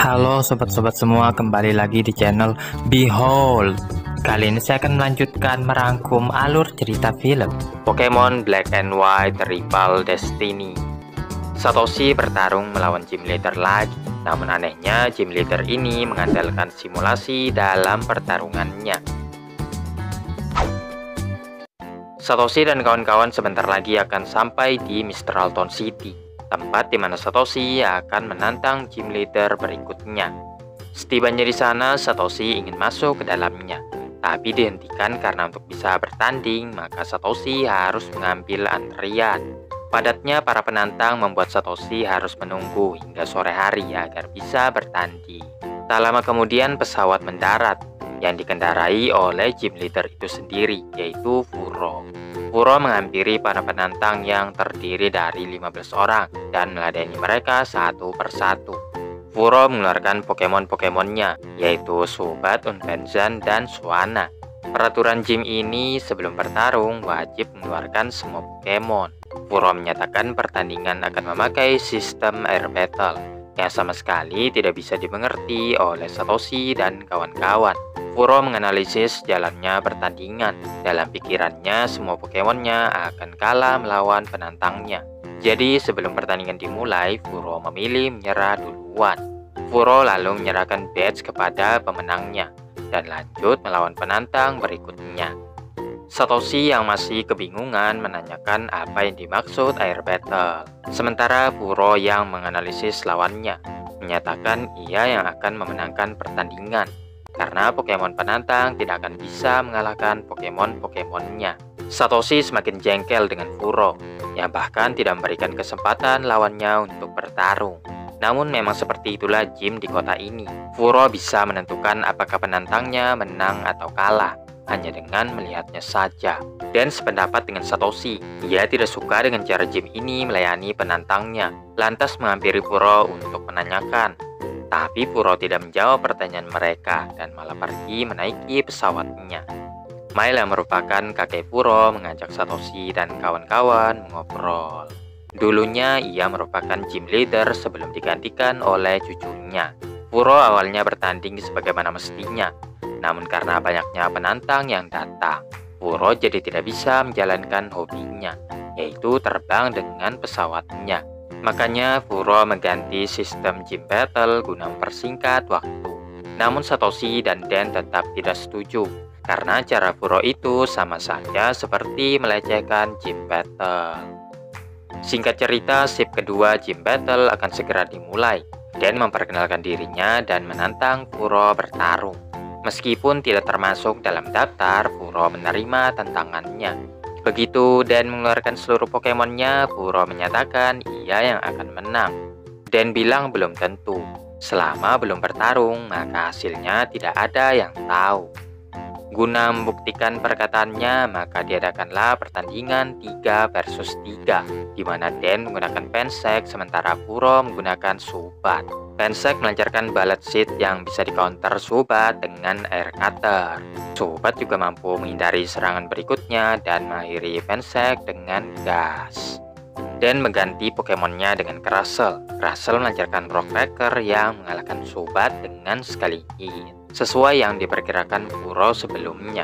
Halo sobat-sobat semua, kembali lagi di channel Behold. Kali ini saya akan melanjutkan merangkum alur cerita film Pokemon Black and White Rival Destiny. Satoshi bertarung melawan gym leader lagi, namun anehnya gym leader ini mengandalkan simulasi dalam pertarungannya. Satoshi dan kawan-kawan sebentar lagi akan sampai di Mistralton City, tempat di mana Satoshi akan menantang gym leader berikutnya. Setibanya di sana, Satoshi ingin masuk ke dalamnya, tapi dihentikan karena untuk bisa bertanding, maka Satoshi harus mengambil antrian. Padatnya para penantang membuat Satoshi harus menunggu hingga sore hari agar bisa bertanding. Tak lama kemudian pesawat mendarat yang dikendarai oleh gym leader itu sendiri, yaitu Furo. Furo menghampiri para penantang yang terdiri dari 15 orang dan meladeni mereka satu persatu. Furo mengeluarkan Pokemon-Pokemonnya, yaitu Zubat, Unfezant, dan Swanna. Peraturan gym ini sebelum bertarung wajib mengeluarkan semua Pokemon. Furo menyatakan pertandingan akan memakai sistem Air Battle yang sama sekali tidak bisa dimengerti oleh Satoshi dan kawan-kawan. Furo menganalisis jalannya pertandingan. Dalam pikirannya, semua Pokemonnya akan kalah melawan penantangnya. Jadi sebelum pertandingan dimulai, Furo memilih menyerah duluan. Furo lalu menyerahkan badge kepada pemenangnya dan lanjut melawan penantang berikutnya. Satoshi yang masih kebingungan menanyakan apa yang dimaksud Air Battle. Sementara Furo yang menganalisis lawannya menyatakan ia yang akan memenangkan pertandingan, karena Pokemon penantang tidak akan bisa mengalahkan Pokemon-Pokemonnya. Satoshi semakin jengkel dengan Furo, yang bahkan tidak memberikan kesempatan lawannya untuk bertarung. Namun memang seperti itulah gym di kota ini. Furo bisa menentukan apakah penantangnya menang atau kalah hanya dengan melihatnya saja. Dan sependapat dengan Satoshi, ia tidak suka dengan cara gym ini melayani penantangnya. Lantas menghampiri Furo untuk menanyakan. Tapi Furo tidak menjawab pertanyaan mereka dan malah pergi menaiki pesawatnya. Mail yang merupakan kakek Furo mengajak Satoshi dan kawan-kawan mengobrol. Dulunya ia merupakan gym leader sebelum digantikan oleh cucunya. Furo awalnya bertanding sebagaimana mestinya, namun karena banyaknya penantang yang datang, Furo jadi tidak bisa menjalankan hobinya, yaitu terbang dengan pesawatnya. Makanya Furo mengganti sistem gym battle guna mempersingkat waktu. Namun Satoshi dan Dan tetap tidak setuju, karena cara Furo itu sama saja seperti melecehkan gym battle. Singkat cerita, shift kedua gym battle akan segera dimulai. Dan memperkenalkan dirinya dan menantang Furo bertarung. Meskipun tidak termasuk dalam daftar, Furo menerima tantangannya. Begitu Dan mengeluarkan seluruh Pokemonnya, Furo menyatakan ia yang akan menang. Dan bilang belum tentu. Selama belum bertarung, maka hasilnya tidak ada yang tahu. Guna membuktikan perkataannya, maka diadakanlah pertandingan 3 versus 3, di mana Dan menggunakan Pensek sementara Furo menggunakan Zubat. Pensek melancarkan Bullet Seed yang bisa di-counter Zubat dengan Air Cutter. Zubat juga mampu menghindari serangan berikutnya dan mengakhiri Pensek dengan gas. Dan mengganti Pokemonnya dengan Crustle. Crustle melancarkan Rock Breaker yang mengalahkan Zubat dengan sekali hit, sesuai yang diperkirakan Furo sebelumnya.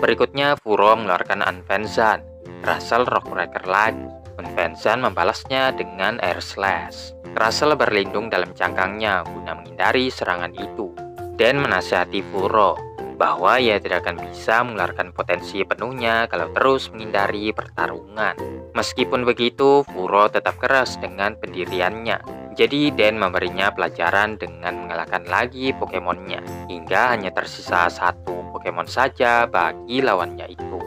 Berikutnya Furo mengeluarkan Unfezant. Crustle Rock Breaker lagi. Unfezant membalasnya dengan Air Slash. Crustle berlindung dalam cangkangnya guna menghindari serangan itu dan menasihati Furo bahwa ia tidak akan bisa mengeluarkan potensi penuhnya kalau terus menghindari pertarungan. Meskipun begitu, Furo tetap keras dengan pendiriannya. Jadi Dan memberinya pelajaran dengan mengalahkan lagi Pokemonnya hingga hanya tersisa satu Pokemon saja bagi lawannya itu.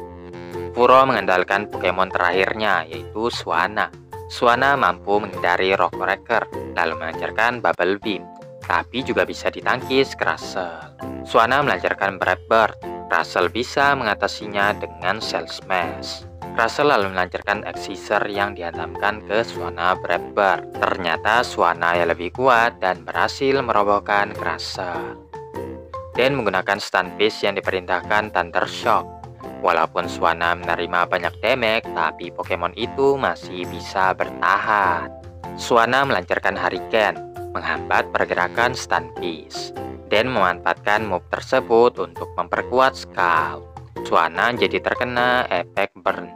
Furo mengandalkan Pokemon terakhirnya, yaitu Swanna. Swanna mampu menghindari Rock Breaker lalu melancarkan Bubble Beam, tapi juga bisa ditangkis Crustle. Swanna melancarkan Brave Bird. Crustle bisa mengatasinya dengan Shell Smash. Crustle lalu melancarkan X-Scissor yang dihantamkan ke Swanna Brave Bird. Ternyata Swanna yang lebih kuat dan berhasil merobohkan Crustle. Dan menggunakan Stun Fish yang diperintahkan Thunder Shock. Walaupun Swanna menerima banyak damage, tapi Pokemon itu masih bisa bertahan. Swanna melancarkan Hurricane. menghambat pergerakan Stunfisk, dan memanfaatkan move tersebut untuk memperkuat Scald. Suana jadi terkena efek burn.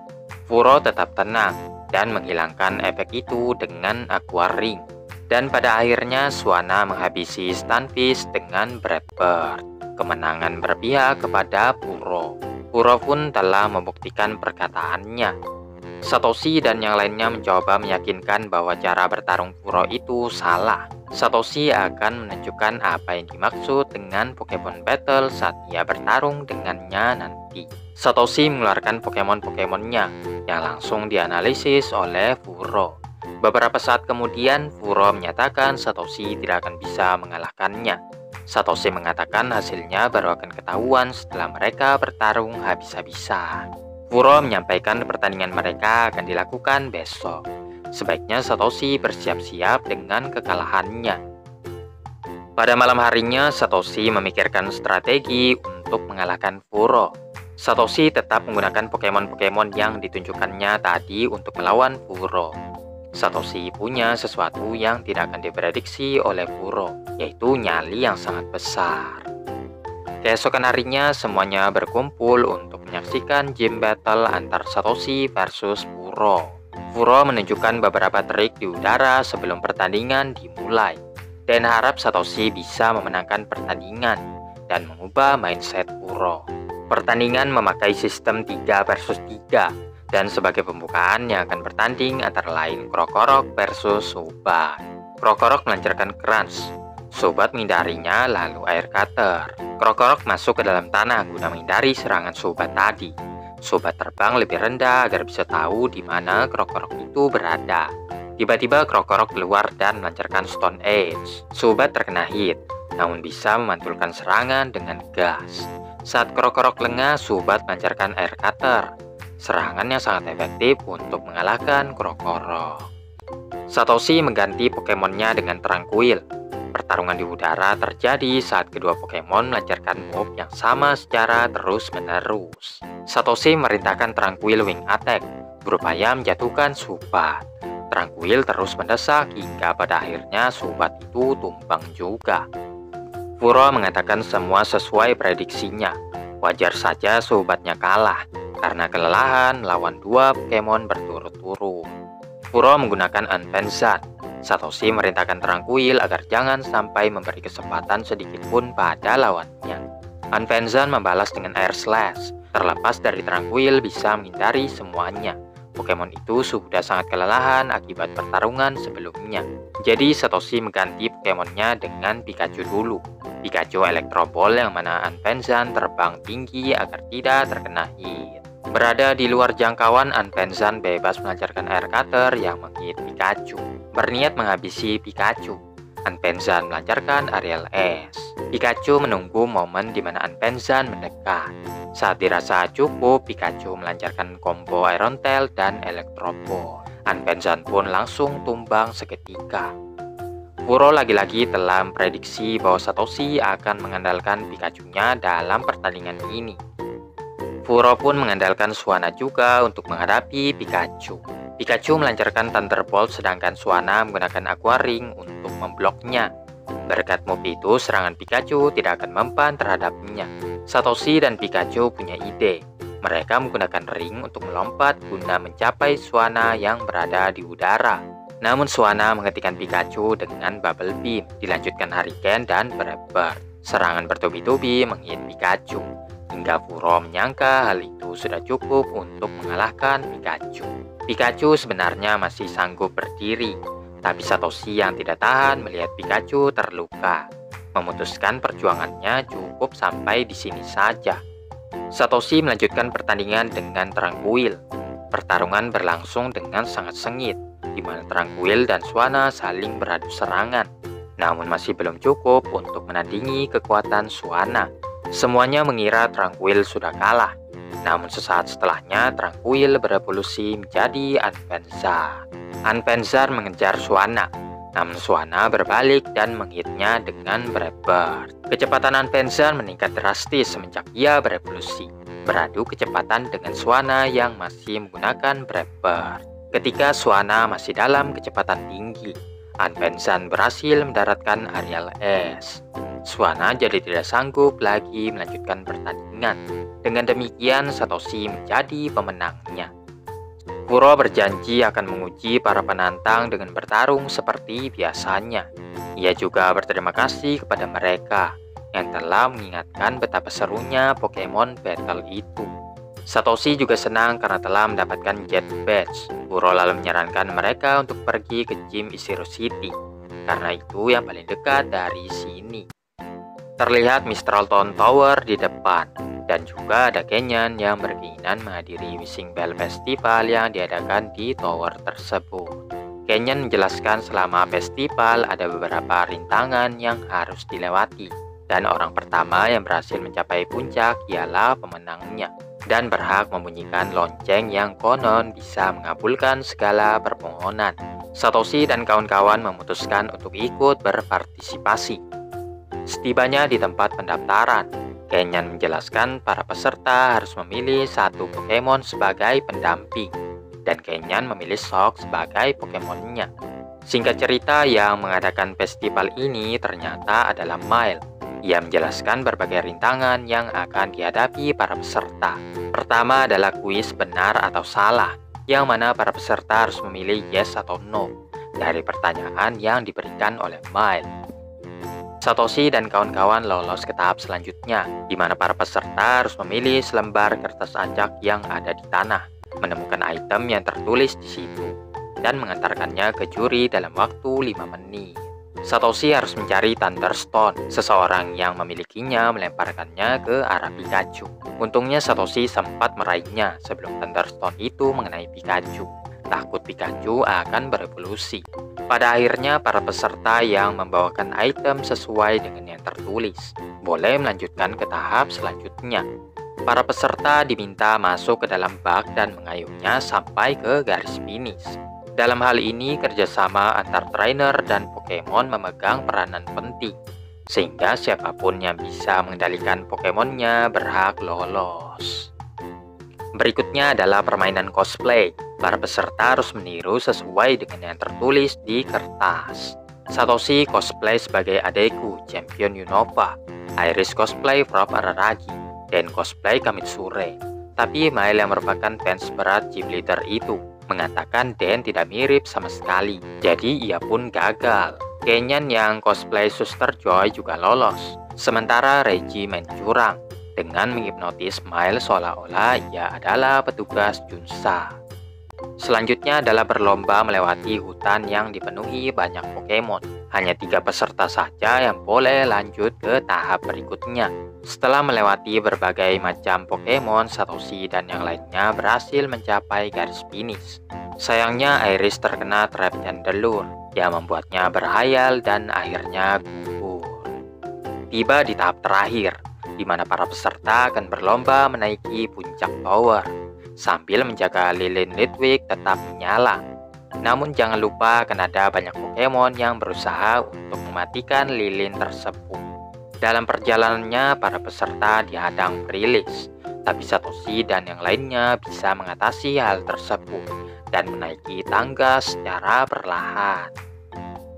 Furo tetap tenang dan menghilangkan efek itu dengan Aqua Ring. Dan pada akhirnya Suana menghabisi Stunfisk dengan Brave Bird. Kemenangan berpihak kepada Furo. Furo pun telah membuktikan perkataannya. Satoshi dan yang lainnya mencoba meyakinkan bahwa cara bertarung Furo itu salah. Satoshi akan menunjukkan apa yang dimaksud dengan Pokemon Battle saat ia bertarung dengannya nanti. Satoshi mengeluarkan Pokemon-Pokemonnya yang langsung dianalisis oleh Furo. Beberapa saat kemudian, Furo menyatakan Satoshi tidak akan bisa mengalahkannya. Satoshi mengatakan hasilnya baru akan ketahuan setelah mereka bertarung habis-habisan. Furo menyampaikan pertandingan mereka akan dilakukan besok. Sebaiknya Satoshi bersiap-siap dengan kekalahannya. Pada malam harinya, Satoshi memikirkan strategi untuk mengalahkan Furo. Satoshi tetap menggunakan Pokemon-Pokemon yang ditunjukkannya tadi untuk melawan Furo. Satoshi punya sesuatu yang tidak akan diprediksi oleh Furo, yaitu nyali yang sangat besar. Keesokan harinya, semuanya berkumpul untuk menyaksikan gym battle antar Satoshi versus Furo. Furo menunjukkan beberapa trik di udara sebelum pertandingan dimulai, dan harap Satoshi bisa memenangkan pertandingan dan mengubah mindset Furo. Pertandingan memakai sistem 3 versus 3, dan sebagai pembukaan yang akan bertanding antara lain Krokorok versus Sobat. Krokorok melancarkan Crunch, Sobat menghindarinya lalu Air Cutter. Krokorok masuk ke dalam tanah guna menghindari serangan Sobat tadi. Sobat terbang lebih rendah agar bisa tahu di mana Krokorok itu berada. Tiba-tiba Krokorok keluar dan melancarkan Stone Edge. Sobat terkena hit, namun bisa memantulkan serangan dengan gas. Saat Krokorok lengah, Sobat melancarkan Air Cutter. Serangannya sangat efektif untuk mengalahkan Krokorok. Satoshi mengganti Pokemonnya dengan Tranquil. Pertarungan di udara terjadi saat kedua Pokemon melancarkan move yang sama secara terus-menerus. Satoshi merintahkan Tranquil Wing Attack, berupaya menjatuhkan Sobat. Tranquil terus mendesak hingga pada akhirnya Sobat itu tumbang juga. Furo mengatakan semua sesuai prediksinya. Wajar saja Sobatnya kalah karena kelelahan lawan 2 Pokemon berturut-turut. Furo menggunakan Unfezant. Satoshi merintahkan Tranquil agar jangan sampai memberi kesempatan sedikit pun pada lawannya. Unfezant membalas dengan Air Slash. Terlepas dari Tranquil bisa menghindari semuanya. Pokemon itu sudah sangat kelelahan akibat pertarungan sebelumnya. Jadi Satoshi mengganti Pokemonnya dengan Pikachu dulu. Pikachu Electro Ball yang mana Unfezant terbang tinggi agar tidak terkena hit. Berada di luar jangkauan, Unfezant bebas melancarkan Air Cutter yang menghit Pikachu. Berniat menghabisi Pikachu, Unfezant melancarkan Aerial S. Pikachu menunggu momen di mana Unfezant mendekat. Saat dirasa cukup, Pikachu melancarkan combo Iron Tail dan Electro Ball. Unfezant pun langsung tumbang seketika. Furo lagi-lagi telah memprediksi bahwa Satoshi akan mengandalkan Pikachu-nya dalam pertandingan ini. Furo pun mengandalkan Suana juga untuk menghadapi Pikachu. Pikachu melancarkan Thunderbolt sedangkan Suana menggunakan Aqua Ring untuk membloknya. Berkat move itu, serangan Pikachu tidak akan mempan terhadapnya. Satoshi dan Pikachu punya ide. Mereka menggunakan ring untuk melompat guna mencapai Suana yang berada di udara. Namun Suana menghentikan Pikachu dengan Bubble Beam, dilanjutkan Hurricane dan Brave Bird. Serangan bertubi-tubi menghit Pikachu. Hingga Furo menyangka hal itu sudah cukup untuk mengalahkan Pikachu. Pikachu sebenarnya masih sanggup berdiri, tapi Satoshi yang tidak tahan melihat Pikachu terluka. Memutuskan perjuangannya cukup sampai di sini saja. Satoshi melanjutkan pertandingan dengan Tranquil. Pertarungan berlangsung dengan sangat sengit, di mana Tranquil dan Suana saling beradu serangan. Namun masih belum cukup untuk menandingi kekuatan Suana. Semuanya mengira Tranquil sudah kalah. Namun sesaat setelahnya Tranquil berevolusi menjadi Unfezant. Unfezant mengejar Suana. Namun Suana berbalik dan menghitnya dengan Brave Bird. Kecepatan Unfezant meningkat drastis semenjak ia berevolusi, beradu kecepatan dengan Suana yang masih menggunakan Brave Bird. Ketika Suana masih dalam kecepatan tinggi, Anpensan berhasil mendaratkan areal es. Swana jadi tidak sanggup lagi melanjutkan pertandingan. Dengan demikian, Satoshi menjadi pemenangnya. Kuro berjanji akan menguji para penantang dengan bertarung seperti biasanya. Ia juga berterima kasih kepada mereka yang telah mengingatkan betapa serunya Pokemon Battle itu. Satoshi juga senang karena telah mendapatkan Jet Badge. Kuro lalu menyarankan mereka untuk pergi ke gym Ishiro City, karena itu yang paling dekat dari sini. Terlihat Mr. Alton Tower di depan, dan juga ada Kenyan yang berkeinginan menghadiri Wishing Bell Festival yang diadakan di tower tersebut. Kenyan menjelaskan selama festival ada beberapa rintangan yang harus dilewati, dan orang pertama yang berhasil mencapai puncak ialah pemenangnya, dan berhak membunyikan lonceng yang konon bisa mengabulkan segala permohonan. Satoshi dan kawan-kawan memutuskan untuk ikut berpartisipasi. Setibanya di tempat pendaftaran, Kenyan menjelaskan para peserta harus memilih satu Pokemon sebagai pendamping, dan Kenyan memilih Shock sebagai Pokemonnya. Singkat cerita, yang mengadakan festival ini ternyata adalah Mile. Ia menjelaskan berbagai rintangan yang akan dihadapi para peserta. Pertama adalah kuis benar atau salah, yang mana para peserta harus memilih yes atau no dari pertanyaan yang diberikan oleh Mile. Satoshi dan kawan-kawan lolos ke tahap selanjutnya, di mana para peserta harus memilih selembar kertas acak yang ada di tanah, menemukan item yang tertulis di situ, dan mengantarkannya ke juri dalam waktu 5 menit. Satoshi harus mencari Thunderstone. Seseorang yang memilikinya melemparkannya ke arah Pikachu. Untungnya Satoshi sempat meraihnya sebelum Thunderstone itu mengenai Pikachu. Takut Pikachu akan berevolusi. Pada akhirnya, para peserta yang membawakan item sesuai dengan yang tertulis boleh melanjutkan ke tahap selanjutnya. Para peserta diminta masuk ke dalam bak dan mengayuhnya sampai ke garis finish. Dalam hal ini, kerjasama antar trainer dan Pokemon memegang peranan penting, sehingga siapapun yang bisa mengendalikan Pokemonnya berhak lolos. Berikutnya adalah permainan cosplay. Para peserta harus meniru sesuai dengan yang tertulis di kertas. Satoshi cosplay sebagai Adeku, champion Unova. Iris cosplay Prof. Araragi, dan cosplay Kamitsure. Tapi Mile yang merupakan fans berat gym leader itu mengatakan Den tidak mirip sama sekali, jadi ia pun gagal. Kenyan yang cosplay Suster Joy juga lolos. Sementara Reggie main curang dengan menghipnotis Mile seolah-olah ia adalah petugas Junsa. Selanjutnya adalah berlomba melewati hutan yang dipenuhi banyak Pokemon. Hanya 3 peserta saja yang boleh lanjut ke tahap berikutnya. Setelah melewati berbagai macam Pokemon, Satoshi dan yang lainnya berhasil mencapai garis finish. Sayangnya Iris terkena trap Chandelure yang membuatnya berhayal dan akhirnya gugur. Tiba di tahap terakhir, di mana para peserta akan berlomba menaiki puncak tower sambil menjaga lilin Litwick tetap menyala. Namun jangan lupa akan ada banyak Pokemon yang berusaha untuk mematikan lilin tersebut. Dalam perjalanannya, para peserta dihadang Freelix, tapi Satoshi dan yang lainnya bisa mengatasi hal tersebut dan menaiki tangga secara perlahan.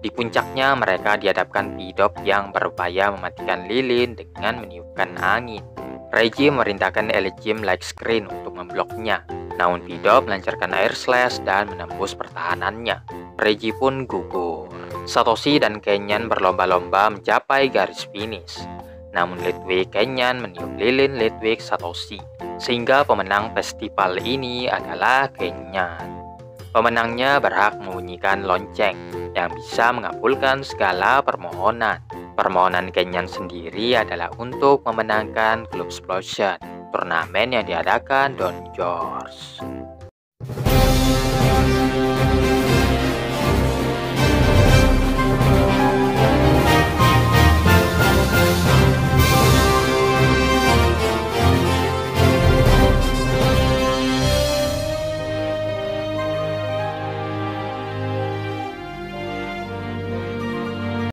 Di puncaknya, mereka dihadapkan Pidop yang berupaya mematikan lilin dengan meniupkan angin. Reggie memerintahkan Elegim Light Screen untuk membloknya. Namun Pidop melancarkan Air Slash dan menembus pertahanannya. Reggie pun gugur. Satoshi dan Kenyan berlomba-lomba mencapai garis finish. Namun Litwick Kenyan meniup lilin Litwick Satoshi, sehingga pemenang festival ini adalah Kenyan. Pemenangnya berhak membunyikan lonceng yang bisa mengabulkan segala permohonan. Permohonan Kenyan sendiri adalah untuk memenangkan Club Explosion, turnamen yang diadakan Don George.